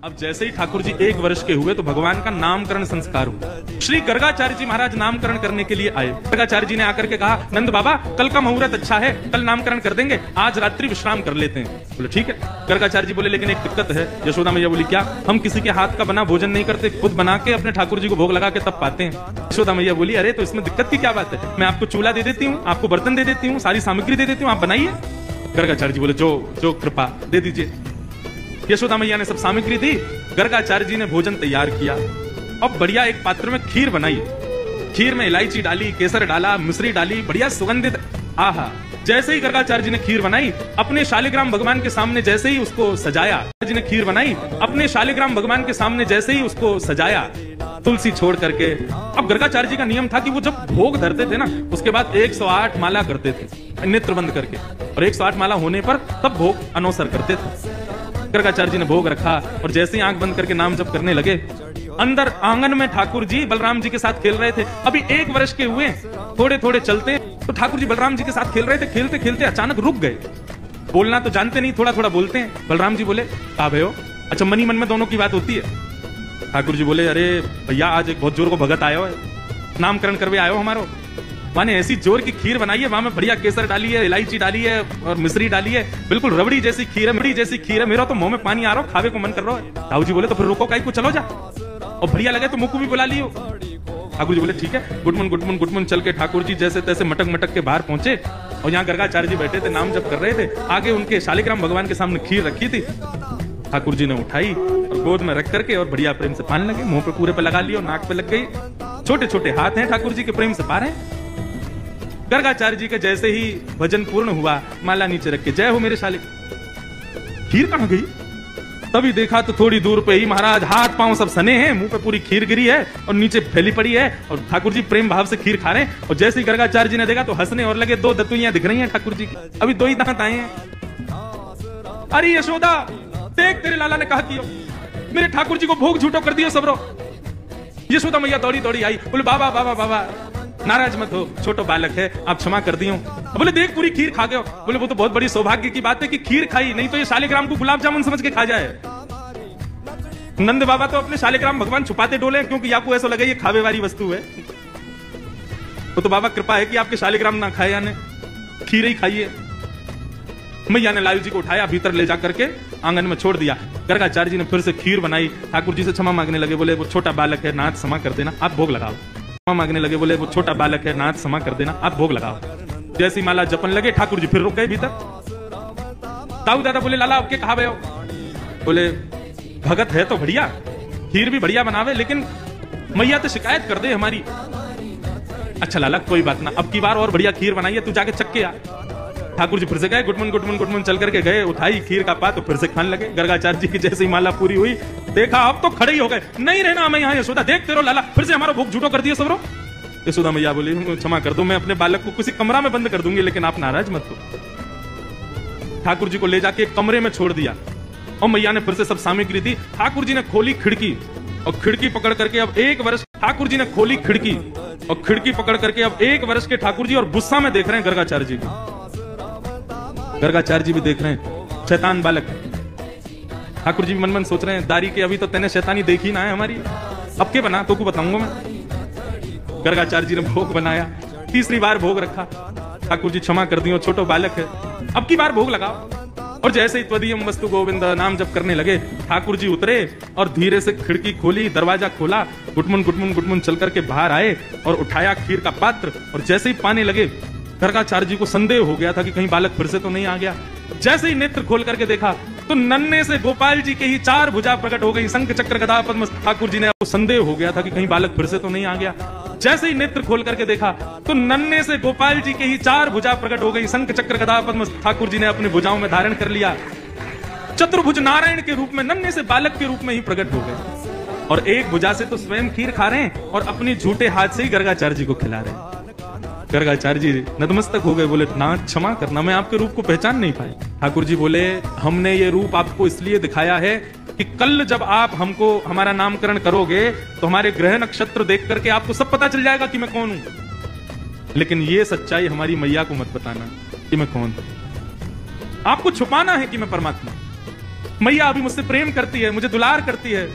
अब जैसे ही ठाकुर जी 1 वर्ष के हुए तो भगवान का नामकरण संस्कार हुआ। श्री गर्गाचार्य जी महाराज नामकरण करने के लिए आए। गर्गाचार्य जी ने आकर के कहा, नंद बाबा कल का मुहूर्त अच्छा है, कल नामकरण कर देंगे, आज रात्रि विश्राम कर लेते हैं। बोले ठीक है। गर्गाचार्य जी बोले लेकिन एक दिक्कत है। यशोदा मैया बोली क्या? हम किसी के हाथ का बना भोजन नहीं करते, खुद बना के अपने ठाकुर जी को भोग लगा के तब पाते हैं। यशोदा मैया बोली अरे तो इसमें दिक्कत की क्या बात है, मैं आपको चूल्हा दे देती हूँ, आपको बर्तन दे देती हूँ, सारी सामग्री दे देती हूँ, आप बनाइए। गर्गाचार्य जी बोले जो कृपा दे दीजिए। यशोदा मैया ने सब सामग्री दी, गर्गाचार्य जी ने भोजन तैयार किया। अब बढ़िया एक पात्र में खीर बनाई, खीर में इलायची डाली, केसर डाला, मिश्री डाली, बढ़िया सुगंधित। आहा, जैसे ही गर्गाचार्य जी ने खीर बनाई, अपने शालिग्राम भगवान के सामने जैसे ही उसको सजाया, जी ने खीर बनाई, अपने शालिग्राम भगवान के सामने जैसे ही उसको सजाया, तुलसी छोड़ करके। अब गर्गाचार्य जी का नियम था कि वो जब भोग धरते थे ना, उसके बाद 108 माला करते थे नेत्र बंद करके, और 108 माला होने पर तब भोग अनौसर करते थे। गर्गाचार्य जी ने भोग रखा और जैसे ही आंख बंद करके नाम जप करने लगे, अंदर आंगन में ठाकुर जी बलराम जी के साथ खेल रहे थे। अभी 1 वर्ष के हुए, थोड़े थोड़े चलते, तो ठाकुर जी बलराम जी के साथ खेल रहे थे। खेलते खेलते अचानक रुक गए। बोलना तो जानते नहीं, थोड़ा थोड़ा बोलते हैं। बलराम जी बोले कहा भयो? अच्छा, मनी मन में दोनों की बात होती है। ठाकुर जी बोले अरे भैया आज एक बहुत जोर को भगत आयो है, नामकरण करवे आयो हमारो। माने ऐसी जोर की खीर बनाई है, वहां में बढ़िया केसर डाली है, इलायची डाली है और मिश्री डाली है, बिल्कुल रबड़ी जैसी खीर है, मिड़ी जैसी खीर है। मेरा तो मुंह में पानी आ रहा हो, खावे को मन कर रहा है। ताऊ जी बोले तो फिर रुको काई को, चलो जा, और बढ़िया लगे तो मुंह को भी बुला लियो। ठाकुर जी बोले ठीक है। गुटमुन गुटमुन गुटमुन चल के ठाकुर जी जैसे तैसे मटक मटक के बाहर पहुंचे, और यहाँ गर्गाचार्य जी बैठे थे, नाम जप कर रहे थे। आगे उनके शालिग्राम भगवान के सामने खीर रखी थी। ठाकुर जी ने उठाई और गोद में रख करके और बढ़िया प्रेम से पान लगे, मुंह पे पूरे पे लगा लिया, नाक पे लग गई। छोटे छोटे हाथ हैं ठाकुर जी के, प्रेम से पा रहे हैं। गर्गाचार्य जी के जैसे ही भजन पूर्ण हुआ, माला नीचे रख के जय हो मेरे शालिक। खीर कहां गई? तभी देखा तो थोड़ी दूर पे ही महाराज हाथ पांव सब सने हैं, मुंह पे पूरी खीर गिरी है और नीचे फैली पड़ी है, और ठाकुर जी प्रेम भाव से खीर खा रहे हैं। और जैसे ही गर्गाचार्य जी ने देखा तो हंसने और लगे। 2 दतुइयां दिख रही हैं ठाकुर जी की, अभी 2 ही दांत आए हैं। अरे यशोदा देख, तेरे लाला ने कहा कि मेरे ठाकुर जी को भोग झूठो कर दियो सबरो। यशोदा मैया दौड़ी दौड़ी आई, बोले बाबा बाबा बाबा नाराज मत हो, छोटो बालक है, आप क्षमा कर दियो। बोले देख पूरी खीर खा गए। बोले वो तो बहुत बड़ी सौभाग्य की बात है कि खीर खाई, नहीं तो ये शालिग्राम को गुलाब जामुन समझ के खा जाए। नंद बाबा तो अपने शालिग्राम भगवान छुपाते डोले, क्योंकि आपको ऐसा लगे ये खावे वाली वस्तु है। तो बाबा कृपा है कि आपके शालिग्राम ना खाए, यानी खीर ही खाइए। मैया ने लालू जी को उठाया, भीतर ले जाकर के आंगन में छोड़ दिया। गर्गाचार्य जी ने फिर से खीर बनाई, ठाकुर जी से क्षमा मांगने लगे। बोले वो छोटा बालक है, नाथ क्षमा कर देना, आप भोग लगाओ। मांगने लगे, बोले वो छोटा बालक है, नाथ क्षमा कर देना, आप भोग लगाओ। जैसी माला जपन लगे, ठाकुर जी फिर रुक गए भीतर। ताऊ दादा बोले लाला आपके कहा हो? बोले भगत है तो बढ़िया, खीर भी बढ़िया बनावे, लेकिन मैया तो शिकायत कर दे हमारी। अच्छा लाला कोई बात ना, अब की बार और बढ़िया खीर बनाइए, तू जाके चक्के आ। ठाकुर जी फिर से गए, गुटमुन गुटमुन गुटमुन चल करके गए, उठाई खीर का पात तो फिर से खाने लगे। गर्गाचार्य जी की जैसे ही माला पूरी हुई, देखा अब तो खड़े ही हो गए, नहीं रहना मैं यहाँ। यशोदा देख तेरो लाला फिर से हमारा भोग झूठो कर दिया सबरो। यशोदा मैया बोली क्षमा कर दो, मैं अपने बालक को किसी कमरा में बंद कर दूंगी, लेकिन आप नाराज मत हो। ठाकुर जी को ले जाके एक कमरे में छोड़ दिया, और मैया ने फिर से सब सामग्री दी। ठाकुर जी ने खोली खिड़की, और खिड़की पकड़ करके अब 1 वर्ष ठाकुर जी ने खोली खिड़की, और खिड़की पकड़ करके अब 1 वर्ष के ठाकुर जी और गुस्सा में देख रहे हैं गर्गाचार्य जी को। गर्गाचार्य जी भी देख रहे हैं, शैतान बालक। ठाकुर जी भी मन मन सोच रहे हैं, दारी के अभी तो तेने शैतानी देखी ना है हमारी, अब के बना तो को बताऊंगा मैं। गर्गाचार्य जी ने भोग बनाया, 3री बार भोग रखा। ठाकुर जी क्षमा कर दियो, छोटो बालक है, अब की बार भोग लगाओ। और जैसे ही त्वदीयम वस्तु गोविंद नाम जप करने लगे, ठाकुर जी उतरे और धीरे से खिड़की खोली, दरवाजा खोला, गुटमुन गुटमुन गुटमुन चल करके बाहर आए और उठाया खीर का पात्र, और जैसे ही पाने लगे, गर्गाचार्य जी को संदेह हो गया था कि कहीं बालक फिर से तो नहीं आ गया। जैसे ही नेत्र खोल करके देखा तो नन्हे से गोपाल जी के ही 4 भुजा प्रकट हो गई, शंख चक्र गदा पद्म। ठाकुर जी ने संदेह हो गया था कि कहीं बालक फिर से तो नहीं आ गया। जैसे ही नेत्र खोल करके देखा तो नन्हे से गोपाल जी के ही 4 भुजा प्रकट हो गई, शंख चक्र गदा पद्म। ठाकुर जी ने अपनी भुजाओं में धारण कर लिया, चतुर्भुज नारायण के रूप में, नन्हे से बालक के रूप में ही प्रकट हो गए। और एक भुजा से तो स्वयं खीर खा रहे हैं और अपनी झूठे हाथ से ही गर्गाचार्य जी को खिला रहे हैं। गर्गाचार्य जी नतमस्तक हो गए, बोले नाथ क्षमा करना, मैं आपके रूप को पहचान नहीं पाए। ठाकुर जी बोले हमने ये रूप आपको इसलिए दिखाया है कि कल जब आप हमको हमारा नामकरण करोगे तो हमारे ग्रह नक्षत्र देख करके आपको सब पता चल जाएगा कि मैं कौन हूं। लेकिन ये सच्चाई हमारी मैया को मत बताना कि मैं कौन हूं, आपको छुपाना है कि मैं परमात्मा। मैया अभी मुझसे प्रेम करती है, मुझे दुलार करती है।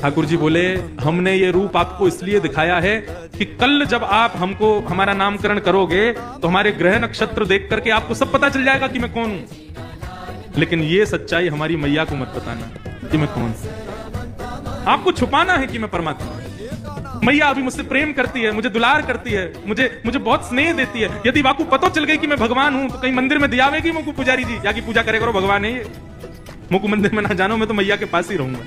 ठाकुर जी बोले, हमने ये रूप आपको इसलिए दिखाया है कि कल जब आप हमको हमारा नामकरण करोगे तो हमारे ग्रह नक्षत्र देख करके आपको सब पता चल जाएगा कि मैं कौन हूं। लेकिन ये सच्चाई हमारी मैया को मत बताना कि मैं कौन हूं। आपको छुपाना है कि मैं परमात्मा। मैया अभी मुझसे प्रेम करती है, मुझे दुलार करती है, मुझे बहुत स्नेह देती है। यदि आपको पता चल गई कि मैं भगवान हूं तो कहीं मंदिर में दियावेगी मुझको पुजारी जी, जाके पूजा करे करो, भगवान है ये। मुझको मंदिर में ना जानो, मैं तो मैया के पास ही रहूंगा।